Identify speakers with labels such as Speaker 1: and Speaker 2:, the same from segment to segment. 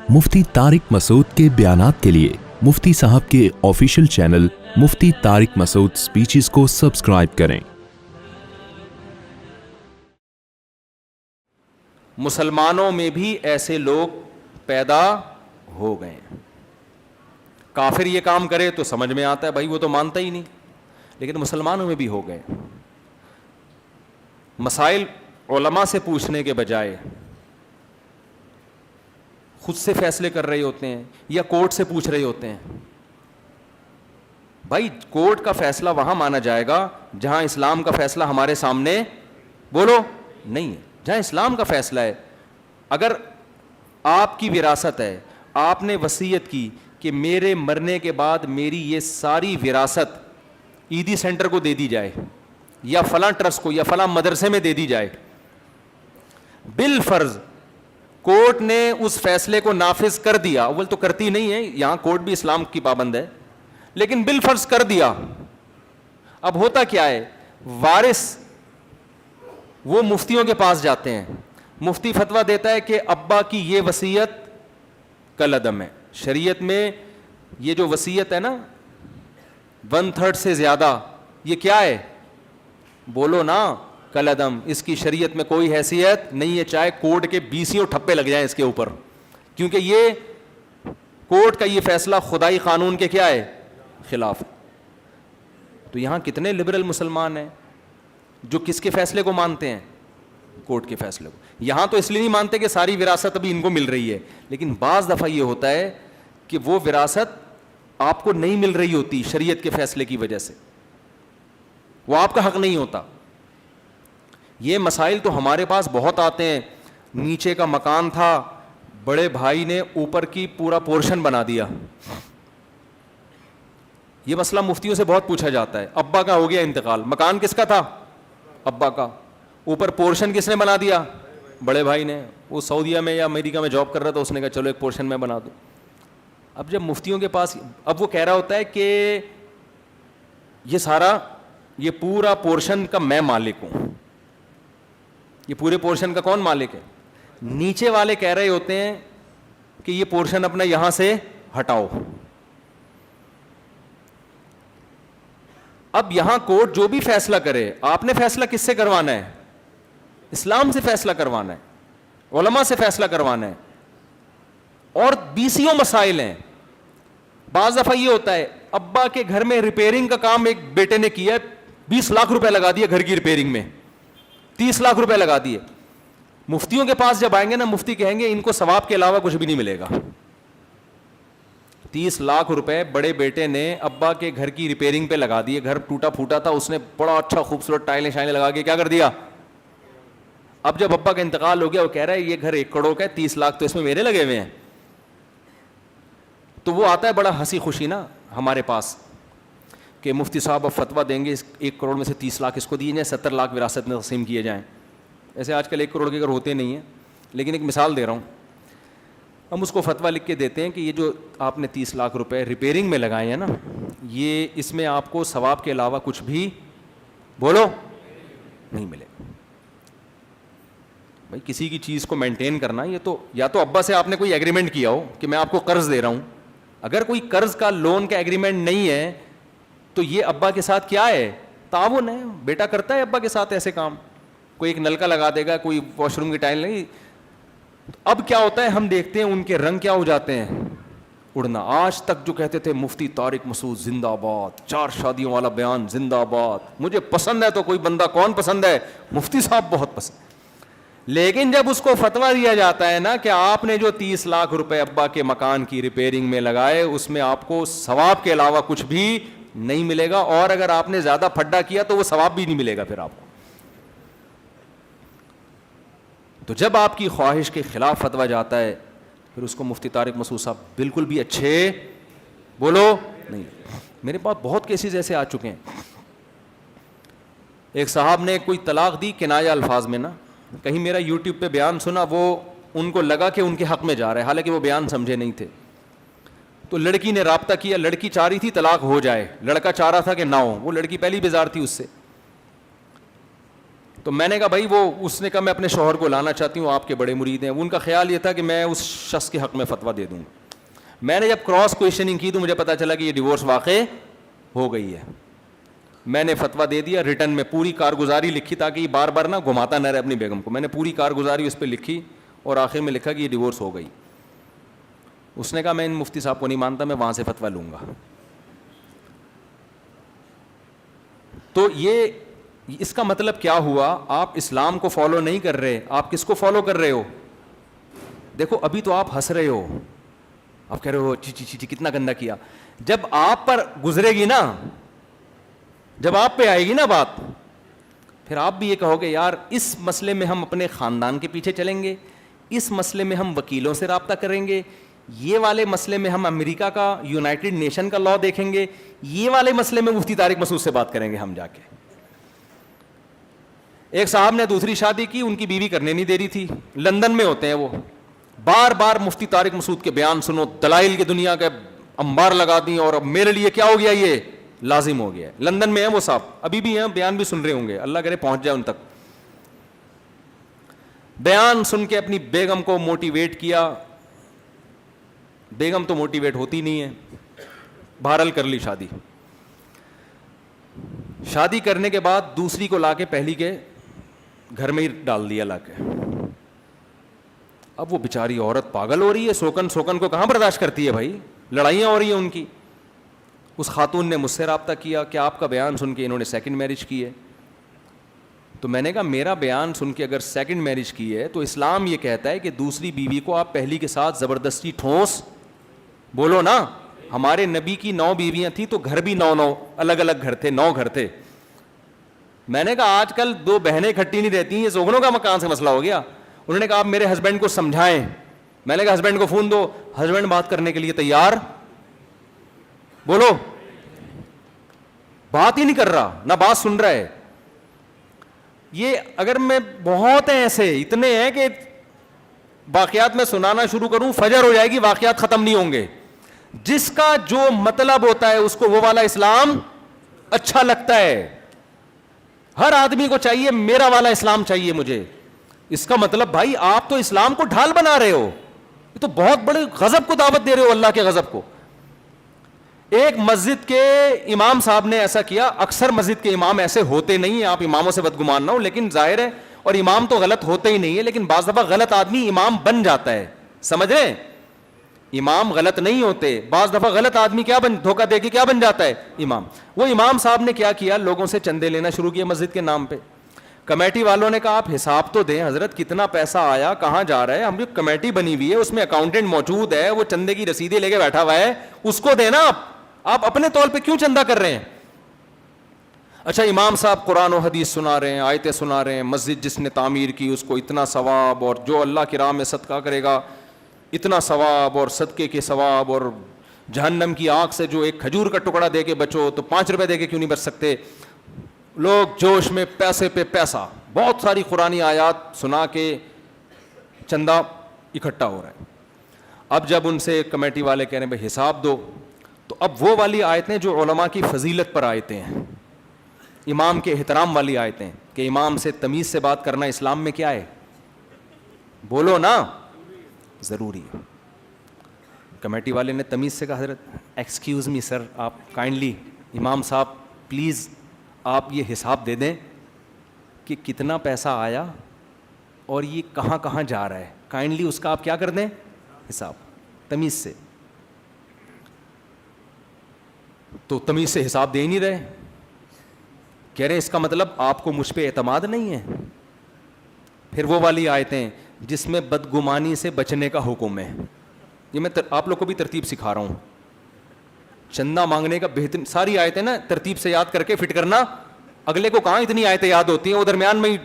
Speaker 1: مفتی طارق مسعود کے بیانات کے لیے مفتی صاحب کے آفیشیل چینل مفتی طارق مسعود سپیچز کو سبسکرائب کریں۔
Speaker 2: مسلمانوں میں بھی ایسے لوگ پیدا ہو گئے ہیں۔ کافر یہ کام کرے تو سمجھ میں آتا ہے بھائی وہ تو مانتا ہی نہیں، لیکن مسلمانوں میں بھی ہو گئے۔ مسائل علماء سے پوچھنے کے بجائے خود سے فیصلے کر رہے ہوتے ہیں یا کورٹ سے پوچھ رہے ہوتے ہیں۔ بھائی کورٹ کا فیصلہ وہاں مانا جائے گا جہاں اسلام کا فیصلہ ہمارے سامنے بولو نہیں ہے، جہاں اسلام کا فیصلہ ہے۔ اگر آپ کی وراثت ہے، آپ نے وصیت کی کہ میرے مرنے کے بعد میری یہ ساری وراثت عیدی سینٹر کو دے دی جائے یا فلاں ٹرسٹ کو یا فلاں مدرسے میں دے دی جائے، بالفرض کورٹ نے اس فیصلے کو نافذ کر دیا، اول تو کرتی نہیں ہے، یہاں کورٹ بھی اسلام کی پابند ہے، لیکن بالفرض کر دیا۔ اب ہوتا کیا ہے، وارث وہ مفتیوں کے پاس جاتے ہیں، مفتی فتویٰ دیتا ہے کہ ابا کی یہ وصیت کالعدم ہے۔ شریعت میں یہ جو وصیت ہے نا 1/3 سے زیادہ، یہ کیا ہے بولو نا، کالعدم، اس کی شریعت میں کوئی حیثیت نہیں ہے، چاہے کورٹ کے 20 ٹھپے لگ جائیں اس کے اوپر، کیونکہ یہ کورٹ کا یہ فیصلہ خدائی قانون کے کیا ہے خلاف۔ تو یہاں کتنے لبرل مسلمان ہیں جو کس کے فیصلے کو مانتے ہیں، کورٹ کے فیصلے کو۔ یہاں تو اس لیے نہیں مانتے کہ ساری وراثت ابھی ان کو مل رہی ہے، لیکن بعض دفعہ یہ ہوتا ہے کہ وہ وراثت آپ کو نہیں مل رہی ہوتی شریعت کے فیصلے کی وجہ سے، وہ آپ کا حق نہیں ہوتا۔ یہ مسائل تو ہمارے پاس بہت آتے ہیں۔ نیچے کا مکان تھا، بڑے بھائی نے اوپر کی پورا پورشن بنا دیا، یہ مسئلہ مفتیوں سے بہت پوچھا جاتا ہے۔ ابا کا ہو گیا انتقال، مکان کس کا تھا، ابا کا، اوپر پورشن کس نے بنا دیا، بڑے بھائی نے، وہ سعودیہ میں یا امریکہ میں جاب کر رہا تھا، اس نے کہا چلو ایک پورشن میں بنا دوں۔ اب جب مفتیوں کے پاس، اب وہ کہہ رہا ہوتا ہے کہ یہ سارا، یہ پورا پورشن کا میں مالک ہوں، یہ پورے پورشن کا کون مالک ہے، نیچے والے کہہ رہے ہوتے ہیں کہ یہ پورشن اپنا یہاں سے ہٹاؤ۔ اب یہاں کورٹ جو بھی فیصلہ کرے، آپ نے فیصلہ کس سے کروانا ہے، اسلام سے فیصلہ کروانا ہے، علماء سے فیصلہ کروانا ہے، اور 20 مسائل ہیں۔ بعض دفعہ یہ ہوتا ہے ابا کے گھر میں ریپیئرنگ کا کام ایک بیٹے نے کیا، 20 لاکھ روپے لگا دیے گھر کی ریپیئرنگ میں، 30 لاکھ روپے لگا دیے۔ مفتیوں کے پاس جب آئیں گے نا، مفتی کہیں گے ان کو ثواب کے علاوہ کچھ بھی نہیں ملے گا۔ 30 لاکھ روپے بڑے بیٹے نے ابا کے گھر کی ریپیئرنگ پہ لگا دیے، گھر ٹوٹا پھوٹا تھا، اس نے بڑا اچھا خوبصورت ٹائلیں شائلیں لگا کے کیا کر دیا۔ اب جب ابا کا انتقال ہو گیا، وہ کہہ رہا ہے یہ گھر 1 کروڑ کا ہے، 30 لاکھ تو اس میں میرے لگے ہوئے ہیں۔ تو وہ آتا ہے بڑا ہنسی خوشی نا ہمارے پاس کہ مفتی صاحب اب فتویٰ دیں گے 1 کروڑ میں سے 30 لاکھ اس کو دیے جائیں، 70 لاکھ وراثت میں تقسیم کیے جائیں۔ ایسے آج کل 1 کروڑ کے گھر ہوتے نہیں ہیں، لیکن ایک مثال دے رہا ہوں۔ ہم اس کو فتویٰ لکھ کے دیتے ہیں کہ یہ جو آپ نے 30 لاکھ روپے ریپیئرنگ میں لگائے ہیں نا، یہ اس میں آپ کو ثواب کے علاوہ کچھ بھی بولو نہیں ملے۔ بھائی کسی کی چیز کو مینٹین کرنا، یہ تو یا تو ابا سے آپ نے کوئی ایگریمنٹ کیا ہو کہ میں آپ کو قرض دے رہا ہوں، اگر کوئی قرض کا لون کا ایگریمنٹ نہیں ہے تو یہ ابا کے ساتھ کیا ہے، تعاون ہے۔ بیٹا کرتا ہے ابا کے ساتھ ایسے کام، کوئی ایک نلکا لگا دے گا، کوئی واش روم کی ٹائل نہیں۔ اب کیا ہوتا ہے، ہم دیکھتے ہیں ان کے رنگ کیا ہو جاتے ہیں، اڑنا۔ آج تک جو کہتے تھے مفتی طارق مسعود زندہ باد، 4 شادیوں والا بیان زندہ باد، مجھے پسند ہے تو کوئی بندہ کون پسند ہے، مفتی صاحب بہت پسند۔ لیکن جب اس کو فتویٰ دیا جاتا ہے نا کہ آپ نے جو 30 لاکھ روپے ابا کے مکان کی ریپیئرنگ میں لگائے، اس میں آپ کو ثواب کے علاوہ کچھ بھی نہیں ملے گا، اور اگر آپ نے زیادہ پھڈا کیا تو وہ ثواب بھی نہیں ملے گا پھر آپ کو۔ تو جب آپ کی خواہش کے خلاف فتویٰ جاتا ہے، پھر اس کو مفتی طارق مسعود صاحب بالکل بھی اچھے بولو نہیں۔ میرے پاس بہت کیسز ایسے آ چکے ہیں۔ ایک صاحب نے کوئی طلاق دی کنایہ الفاظ میں نا، کہیں میرا یوٹیوب پہ بیان سنا، وہ ان کو لگا کہ ان کے حق میں جا رہا ہے، حالانکہ وہ بیان سمجھے نہیں تھے۔ تو لڑکی نے رابطہ کیا، لڑکی چاہ رہی تھی طلاق ہو جائے، لڑکا چاہ رہا تھا کہ نہ ہو، وہ لڑکی پہلی بیزار تھی اس سے۔ تو میں نے کہا بھائی وہ, اس نے کہا میں اپنے شوہر کو لانا چاہتی ہوں, آپ کے بڑے مرید ہیں. ان کا خیال یہ تھا کہ میں اس شخص کے حق میں فتویٰ دے دوں. میں نے جب کراس کویشچننگ کی تو مجھے پتا چلا کہ یہ ڈیورس واقع ہو گئی ہے. میں نے فتویٰ دے دیا ریٹن میں, پوری کارگزاری لکھی تاکہ یہ بار بار نہ گھماتا نہ رہے اپنی بیگم کو. میں نے پوری کارگزاری اس پہ لکھی اور آخر میں لکھا کہ یہ ڈیورس ہو گئی. اس نے کہا میں ان مفتی صاحب کو نہیں مانتا, میں وہاں سے فتویٰ لوں گا. تو یہ اس کا مطلب کیا ہوا, آپ اسلام کو فالو نہیں کر رہے, آپ کس کو فالو کر رہے ہو؟ دیکھو ابھی تو آپ ہنس رہے ہو, آپ کہہ رہے ہو چی چی چی کتنا گندا کیا. جب آپ پر گزرے گی نا, جب آپ پہ آئے گی نا بات, پھر آپ بھی یہ کہو گے یار اس مسئلے میں ہم اپنے خاندان کے پیچھے چلیں گے, اس مسئلے میں ہم وکیلوں سے رابطہ کریں گے, یہ والے مسئلے میں ہم امریکہ کا یونائٹڈ نیشن کا لا دیکھیں گے, یہ والے مسئلے میں مفتی طارق مسعود سے بات کریں گے ہم جا کے. ایک صاحب نے دوسری شادی کی, ان کی بیوی کرنے نہیں دے رہی تھی, لندن میں ہوتے ہیں وہ, بار بار مفتی طارق مسعود کے بیان سنو, دلائل کی دنیا کے انبار لگا دی, اور اب میرے لیے کیا ہو گیا, یہ لازم ہو گیا ہے. لندن میں ہیں وہ صاحب, ابھی بھی ہیں, بیان بھی سن رہے ہوں گے, اللہ کرے پہنچ جائے ان تک. بیان سن کے اپنی بیگم کو موٹیویٹ کیا, بیگم تو موٹیویٹ ہوتی نہیں ہے, بہرحال کر لی شادی. شادی کرنے کے بعد دوسری کو لا کے پہلی کے گھر میں ہی ڈال دیا لا کے. اب وہ بیچاری عورت پاگل ہو رہی ہے, سوکن کو کہاں برداشت کرتی ہے بھائی, لڑائیاں ہو رہی ہیں ان کی. اس خاتون نے مجھ سے رابطہ کیا کہ آپ کا بیان سن کے انہوں نے سیکنڈ میرج کی ہے. تو میں نے کہا میرا بیان سن کے اگر سیکنڈ میرج کی ہے تو اسلام یہ کہتا ہے کہ دوسری بیوی کو آپ پہلی کے ساتھ زبردستی ٹھونس, بولو نا, ہمارے نبی کی 9 بیویاں تھیں تو گھر بھی 9 الگ الگ گھر تھے, 9 گھر تھے. میں نے کہا آج کل 2 بہنیں اکٹھی نہیں رہتی, یہ سوگنوں کا مکان سے مسئلہ ہو گیا. انہوں نے کہا آپ میرے ہسبینڈ کو سمجھائیں. میں نے کہا ہسبینڈ کو فون دو, ہسبینڈ بات کرنے کے لیے تیار, بولو, بات ہی نہیں کر رہا, نہ بات سن رہا ہے. یہ اگر میں بہت ہیں ایسے, اتنے ہیں کہ واقعات میں سنانا شروع کروں فجر ہو جائے گی, واقعات ختم نہیں ہوں گے. جس کا جو مطلب ہوتا ہے اس کو وہ والا اسلام اچھا لگتا ہے. ہر آدمی کو چاہیے میرا والا اسلام چاہیے مجھے. اس کا مطلب بھائی آپ تو اسلام کو ڈھال بنا رہے ہو, یہ تو بہت بڑے غضب کو دعوت دے رہے ہو, اللہ کے غضب کو. ایک مسجد کے امام صاحب نے ایسا کیا, اکثر مسجد کے امام ایسے ہوتے نہیں ہیں, آپ اماموں سے بدگمان نہ ہو, لیکن ظاہر ہے, اور امام تو غلط ہوتے ہی نہیں ہے, لیکن بعض دفعہ غلط آدمی امام بن جاتا ہے, سمجھ رہے ہیں, امام غلط نہیں ہوتے, بعض دفعہ غلط آدمی کیا دھوکہ دے کے کیا بن جاتا ہے, امام. وہ امام صاحب نے کیا کیا, لوگوں سے چندے لینا شروع کیا مسجد کے نام پہ. کمیٹی والوں نے کہا آپ حساب تو دیں حضرت, کتنا پیسہ آیا, کہاں جا رہا ہے, ہم جو کمیٹی بنی ہوئی ہے اس میں اکاؤنٹنٹ موجود ہے, وہ چندے کی رسیدیں لے کے بیٹھا ہوا ہے, اس کو دینا, آپ اپنے طور پہ کیوں چندہ کر رہے ہیں. اچھا امام صاحب قرآن و حدیث سنا رہے ہیں, آیتیں سنا رہے ہیں, مسجد جس نے تعمیر کی اس کو اتنا ثواب, اور جو اللہ کی راہ میں صدقہ کرے گا اتنا ثواب, اور صدقے کے ثواب, اور جہنم کی آگ سے جو ایک کھجور کا ٹکڑا دے کے بچو تو 5 روپے دے کے کیوں نہیں بچ سکتے. لوگ جوش میں پیسے پہ پیسہ, بہت ساری قرآنی آیات سنا کے چندہ اکٹھا ہو رہا ہے. اب جب ان سے کمیٹی والے کہہ رہے ہیں بھائی حساب دو, تو اب وہ والی آیتیں جو علماء کی فضیلت پر آیتیں ہیں, امام کے احترام والی آیتیں, کہ امام سے تمیز سے بات کرنا اسلام میں کیا ہے, بولو نا, ضروری ہے. کمیٹی والے نے تمیز سے کہا حضرت ایکسکیوز می سر, آپ کائنڈلی, امام صاحب پلیز آپ یہ حساب دے دیں کہ کتنا پیسہ آیا اور یہ کہاں کہاں جا رہا ہے, کائنڈلی اس کا آپ کیا کر دیں حساب, تمیز سے. تو تمیز سے حساب دے ہی نہیں رہے, کہہ رہے اس کا مطلب آپ کو مجھ پہ اعتماد نہیں ہے. پھر وہ والی آیتیں جس میں بدگمانی سے بچنے کا حکم ہے, یہ میں آپ لوگ کو بھی ترتیب سکھا رہا ہوں, چندہ مانگنے کا بہترین, ساری آیتیں نا ترتیب سے یاد کر کے فٹ کرنا. اگلے کو کہاں اتنی آیتیں یاد ہوتی ہیں, وہ درمیان میں ہی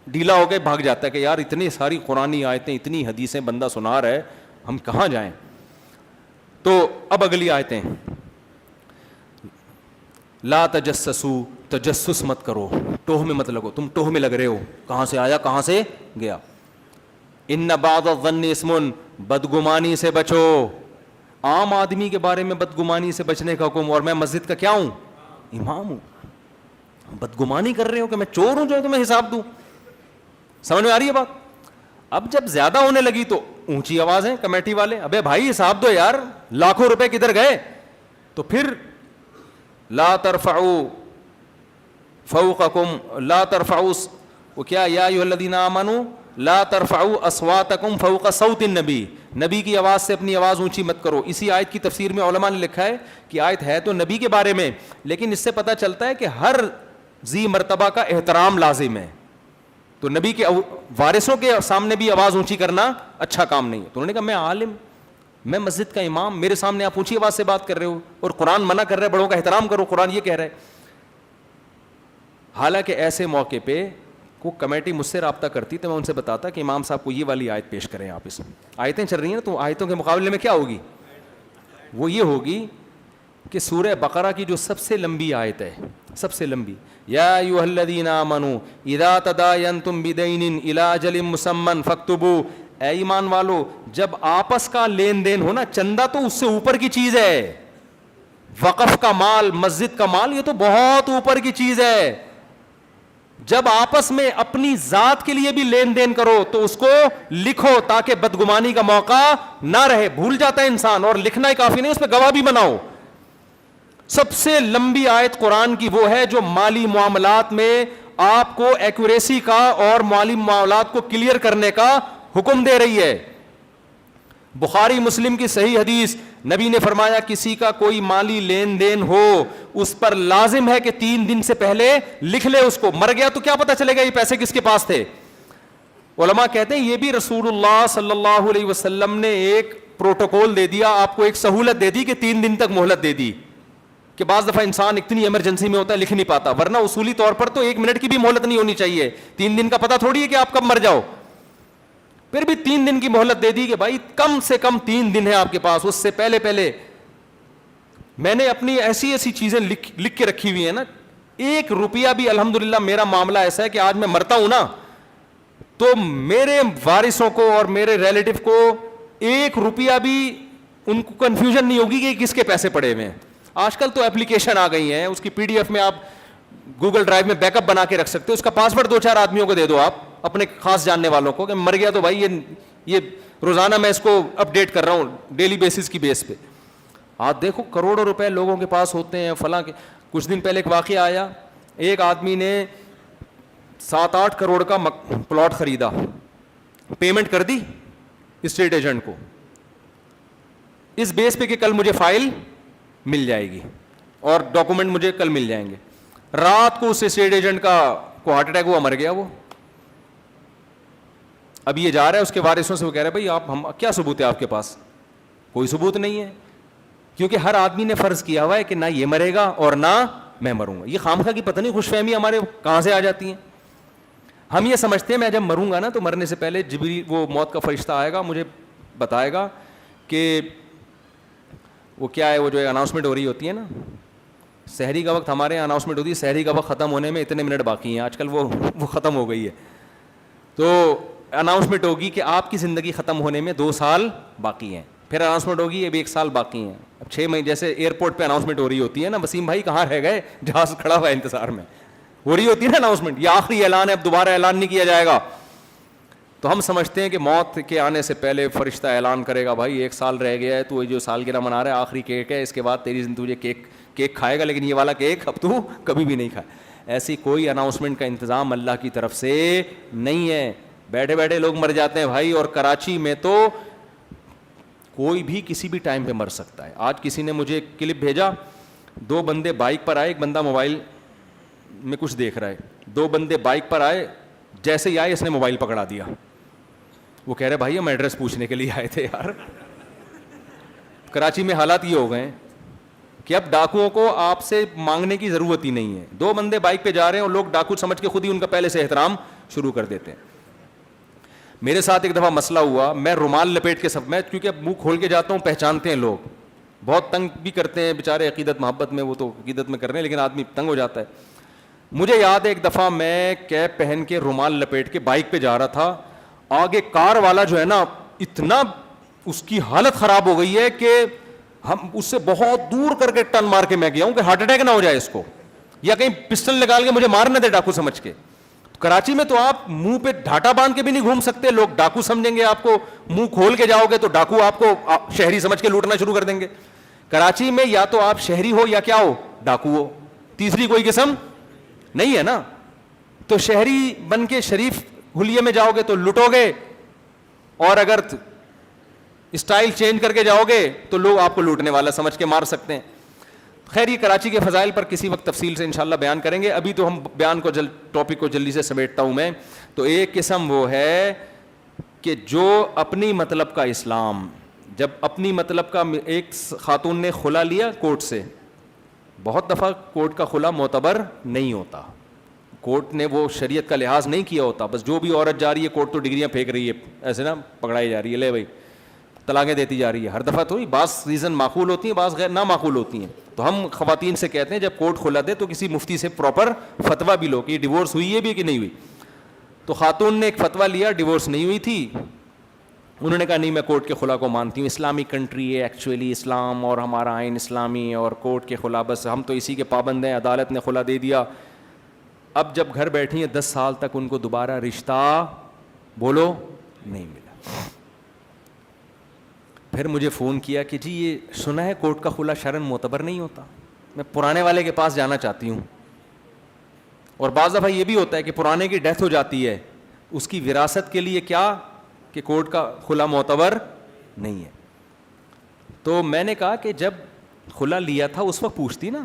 Speaker 2: ڈھیلا ہو کے بھاگ جاتا ہے کہ یار اتنی ساری قرآنی آیتیں, اتنی حدیثیں بندہ سنا رہا ہے, ہم کہاں جائیں. تو اب اگلی آیتیں, لا تجسسو, تجسس مت کرو, ٹوہ میں مت لگو, تم ٹوہ میں لگ رہے ہو, کہاں سے آیا کہاں سے گیا. ان بعض الظن اسم, بدگمانی سے بچو. عام آدمی کے بارے میں بدگمانی سے بچنے کا حکم, اور میں مسجد کا کیا ہوں, امام ہوں. بدگمانی کر رہے ہو کہ میں چور ہوں جو تمہیں حساب دوں. سمجھ میں آ رہی ہے بات؟ اب جب زیادہ ہونے لگی تو اونچی آوازیں کمیٹی والے, ابے بھائی حساب دو یار, لاکھوں روپے کدھر گئے؟ تو پھر لا ترفعوا فوقکم لا ترفعوا, وہ کیا, یا ایھا الذین آمنوا لا ترفعوا اصواتکم فوق صوت النبی, نبی کی آواز سے اپنی آواز اونچی مت کرو. اسی آیت کی تفسیر میں علماء نے لکھا ہے کہ آیت ہے تو نبی کے بارے میں, لیکن اس سے پتہ چلتا ہے کہ ہر ذی مرتبہ کا احترام لازم ہے. تو نبی کے وارثوں کے سامنے بھی آواز اونچی کرنا اچھا کام نہیں ہے. تو انہوں نے کہا میں عالم, میں مسجد کا امام, میرے سامنے آپ اونچی آواز سے بات کر رہے ہو, اور قرآن منع کر رہے, بڑوں کا احترام کرو, قرآن یہ کہہ رہا ہے. حالانکہ ایسے موقع پہ کو کمیٹی مجھ سے رابطہ کرتی تو میں ان سے بتاتا کہ امام صاحب کو یہ والی آیت پیش کریں. آپ اس آیتیں چل رہی ہیں نا, تو آیتوں کے مقابلے میں کیا ہوگی؟ وہ یہ ہوگی کہ سورہ بقرہ کی جو سب سے لمبی آیت ہے, سب سے لمبی, یا ایھا الذین آمنوا اذا تداینتم بدین الی اجل مسمى فاکتبوا, اے ایمان والو جب آپس کا لین دین ہو نا, چندہ تو اس سے اوپر کی چیز ہے, وقف کا مال, مسجد کا مال, یہ تو بہت اوپر کی چیز ہے. جب آپس میں اپنی ذات کے لیے بھی لین دین کرو تو اس کو لکھو تاکہ بدگمانی کا موقع نہ رہے. بھول جاتا ہے انسان, اور لکھنا ہی کافی نہیں, اس پہ گواہ بھی بناؤ. سب سے لمبی آیت قرآن کی وہ ہے جو مالی معاملات میں آپ کو ایکوریسی کا اور مالی معاملات کو کلیئر کرنے کا حکم دے رہی ہے. بخاری مسلم کی صحیح حدیث, نبی نے فرمایا کسی کا کوئی مالی لین دین ہو اس پر لازم ہے کہ 3 دن سے پہلے لکھ لے اس کو. مر گیا تو کیا پتا چلے گا یہ پیسے کس کے پاس تھے؟ علماء کہتے ہیں یہ بھی رسول اللہ صلی اللہ علیہ وسلم نے ایک پروٹوکول دے دیا, آپ کو ایک سہولت دے دی کہ 3 دن تک مہلت دے دی, کہ بعض دفعہ انسان اتنی ایمرجنسی میں ہوتا ہے لکھ نہیں پاتا, ورنہ اصولی طور پر تو 1 منٹ کی بھی مہلت نہیں ہونی چاہیے. 3 دن کا پتہ تھوڑی ہے کہ آپ کب مر جاؤ. پھر بھی 3 دن کی مہلت دے دی کہ بھائی کم سے کم 3 دن ہے آپ کے پاس, اس سے پہلے پہلے. میں نے اپنی ایسی چیزیں لکھ کے رکھی ہوئی ہیں نا, 1 روپیہ بھی الحمدللہ میرا معاملہ ایسا ہے کہ آج میں مرتا ہوں نا تو میرے وارثوں کو اور میرے ریلیٹو کو 1 روپیہ بھی ان کو کنفیوژن نہیں ہوگی کہ کس کے پیسے پڑے ہوئے ہیں. آج کل تو اپلیکیشن آ گئی ہیں, اس کی PDF میں آپ گوگل ڈرائیو میں بیک اپ بنا کے رکھ سکتے ہو, اس کا پاسورڈ 2-4 آدمیوں کو دے دو آپ, اپنے خاص جاننے والوں کو, کہ مر گیا تو بھائی یہ روزانہ میں اس کو اپ ڈیٹ کر رہا ہوں ڈیلی بیسس کی بیس پہ. آپ دیکھو کروڑوں روپے لوگوں کے پاس ہوتے ہیں فلاں کے. کچھ دن پہلے ایک واقعہ آیا, ایک آدمی نے 7-8 کروڑ کا پلاٹ خریدا, پیمنٹ کر دی اسٹیٹ ایجنٹ کو, اس بیس پہ کہ کل مجھے فائل مل جائے گی اور ڈاکومنٹ مجھے کل مل جائیں گے. رات کو اس اسٹیٹ ایجنٹ کو ہارٹ اٹیک ہوا, مر گیا وہ. اب یہ جا رہا ہے اس کے وارثوں سے, وہ کہہ رہے بھائی آپ ہم کیا ثبوت ہے آپ کے پاس؟ کوئی ثبوت نہیں ہے, کیونکہ ہر آدمی نے فرض کیا ہوا ہے کہ نہ یہ مرے گا اور نہ میں مروں گا. یہ خامخواہ کی پتہ نہیں خوش فہمی ہمارے کہاں سے آ جاتی ہیں. ہم یہ سمجھتے ہیں میں جب مروں گا نا تو مرنے سے پہلے جبریل وہ موت کا فرشتہ آئے گا, مجھے بتائے گا کہ وہ کیا ہے, وہ جو اناؤنسمنٹ ہو رہی ہوتی ہے نا سحری کا وقت, ہمارے یہاں اناؤنسمنٹ ہوتی ہے سحری کا وقت ختم ہونے میں اتنے منٹ باقی ہیں. آج کل وہ ختم ہو گئی ہے, تو اناؤنسمنٹ ہوگی کہ آپ کی زندگی ختم ہونے میں 2 سال باقی ہیں. پھر اناؤنسمنٹ ہوگی ابھی 1 سال باقی ہیں. اب 6 مہینے جیسے ایئرپورٹ پہ اناؤنسمنٹ ہو رہی ہوتی ہے نا, وسیم بھائی کہاں رہ گئے, جہاز کھڑا ہوا ہے انتظار میں, ہو رہی ہوتی ہے نا اناؤنسمنٹ, یہ آخری اعلان ہے, اب دوبارہ اعلان نہیں کیا جائے گا. تو ہم سمجھتے ہیں کہ موت کے آنے سے پہلے فرشتہ اعلان کرے گا بھائی 1 سال رہ گیا ہے, تو یہ جو سالگرہ منا رہا ہے آخری کیک ہے, اس کے بعد تیری زندگی تجھے کیک کھائے گا, لیکن یہ والا کیک اب تو کبھی بھی نہیں کھائے. ایسی کوئی اناؤنسمنٹ کا انتظام اللہ کی طرف سے نہیں ہے. بیٹھے بیٹھے لوگ مر جاتے ہیں بھائی, اور کراچی میں تو کوئی بھی کسی بھی ٹائم پہ مر سکتا ہے. آج کسی نے مجھے ایک کلپ بھیجا, 2 بندے بائک پر آئے, ایک بندہ موبائل میں کچھ دیکھ رہا ہے, 2 بندے بائک پر آئے, جیسے ہی آئے اس نے موبائل پکڑا دیا. وہ کہہ رہے بھائی ہم ایڈریس پوچھنے کے لیے آئے تھے یار. کراچی میں حالات یہ ہو گئے ہیں کہ اب ڈاکوؤں کو آپ سے مانگنے کی ضرورت ہی نہیں ہے. 2 بندے بائک پہ جا رہے ہیں اور لوگ ڈاکو سمجھ کے خود ہی ان کا پہلے سے احترام شروع کر دیتے ہیں. میرے ساتھ ایک دفعہ مسئلہ ہوا, میں رومال لپیٹ کے میں کیونکہ اب منہ کھول کے جاتا ہوں, پہچانتے ہیں لوگ, بہت تنگ بھی کرتے ہیں بیچارے عقیدت محبت میں, وہ تو عقیدت میں کر رہے ہیں لیکن آدمی تنگ ہو جاتا ہے. مجھے یاد ہے ایک دفعہ میں کیپ پہن کے رومال لپیٹ کے بائک پہ جا رہا تھا, آگے کار والا جو ہے نا اتنا اس کی حالت خراب ہو گئی ہے کہ ہم اس سے بہت دور کر کے ٹرن مار کے میں گیا ہوں کہ ہارٹ اٹیک نہ ہو جائے اس کو. یا کہیں پسٹل نکال کے مجھے مار نہ دے ڈاکو سمجھ کے. کراچی میں تو آپ منہ پہ ڈھاٹا باندھ کے بھی نہیں گھوم سکتے, لوگ ڈاکو سمجھیں گے آپ کو. منہ کھول کے جاؤ گے تو ڈاکو آپ کو شہری سمجھ کے لوٹنا شروع کر دیں گے. کراچی میں یا تو آپ شہری ہو یا کیا ہو, ڈاکو ہو, تیسری کوئی قسم نہیں ہے نا. تو شہری بن کے شریف حلیے میں جاؤ گے تو لٹو گے, اور اگر اسٹائل چینج کر کے جاؤ گے تو لوگ آپ کو لوٹنے والا سمجھ کے مار سکتے ہیں. خیر یہ کراچی کے فضائل پر کسی وقت تفصیل سے انشاءاللہ بیان کریں گے. ابھی تو ہم بیان کو ٹاپک کو جلدی سے سمیٹتا ہوں میں. تو ایک قسم وہ ہے کہ جو اپنی مطلب کا اسلام, جب اپنی مطلب کا, ایک خاتون نے خلا لیا کورٹ سے, بہت دفعہ کورٹ کا خلا معتبر نہیں ہوتا, کورٹ نے وہ شریعت کا لحاظ نہیں کیا ہوتا, بس جو بھی عورت جا رہی ہے کورٹ تو ڈگریاں پھینک رہی ہے, ایسے نا پکڑائی جا رہی ہے, لے بھائی طلاقیں دیتی جا رہی ہے. ہر دفعہ تو بعض ریزن معقول ہوتی ہیں, بعض غیر نامعقول ہوتی ہیں. تو ہم خواتین سے کہتے ہیں جب کورٹ کھلا دے تو کسی مفتی سے پراپر فتویٰ بھی لو کہ یہ ڈیورس ہوئی ہے بھی کہ نہیں ہوئی. تو خاتون نے ایک فتویٰ لیا, ڈیورس نہیں ہوئی تھی. انہوں نے کہا نہیں میں کورٹ کے خلا کو مانتی ہوں, اسلامی کنٹری ہے ایکچولی, اسلام اور ہمارا آئین اسلامی, اور کورٹ کے خلا بس ہم تو اسی کے پابند ہیں, عدالت نے خلا دے دیا. اب جب گھر بیٹھی ہیں 10 سال تک ان کو دوبارہ رشتہ بولو نہیں ملا. پھر مجھے فون کیا کہ جی یہ سنا ہے کورٹ کا خلا شرعاً معتبر نہیں ہوتا, میں پرانے والے کے پاس جانا چاہتی ہوں. اور بعض دفعہ یہ بھی ہوتا ہے کہ پرانے کی ڈیتھ ہو جاتی ہے, اس کی وراثت کے لیے کیا کہ کورٹ کا خلا معتبر نہیں ہے. تو میں نے کہا کہ جب خلا لیا تھا اس وقت پوچھتی نا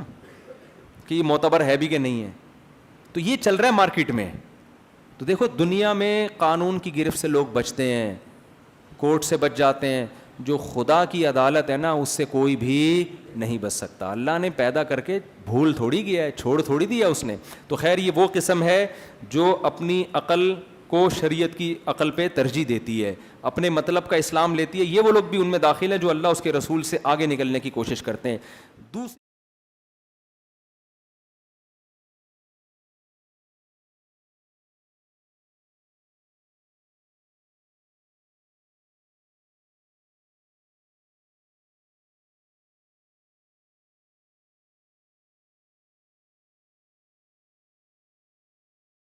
Speaker 2: کہ یہ معتبر ہے بھی کہ نہیں ہے. تو یہ چل رہا ہے مارکیٹ میں. تو دیکھو دنیا میں قانون کی گرفت سے لوگ بچتے ہیں, کورٹ سے بچ جاتے ہیں. جو خدا کی عدالت ہے نا اس سے کوئی بھی نہیں بچ سکتا. اللہ نے پیدا کر کے بھول تھوڑی کیا ہے, چھوڑ تھوڑی دیا اس نے. تو خیر یہ وہ قسم ہے جو اپنی عقل کو شریعت کی عقل پہ ترجیح دیتی ہے, اپنے مطلب کا اسلام لیتی ہے. یہ وہ لوگ بھی ان میں داخل ہیں جو اللہ اس کے رسول سے آگے نکلنے کی کوشش کرتے ہیں.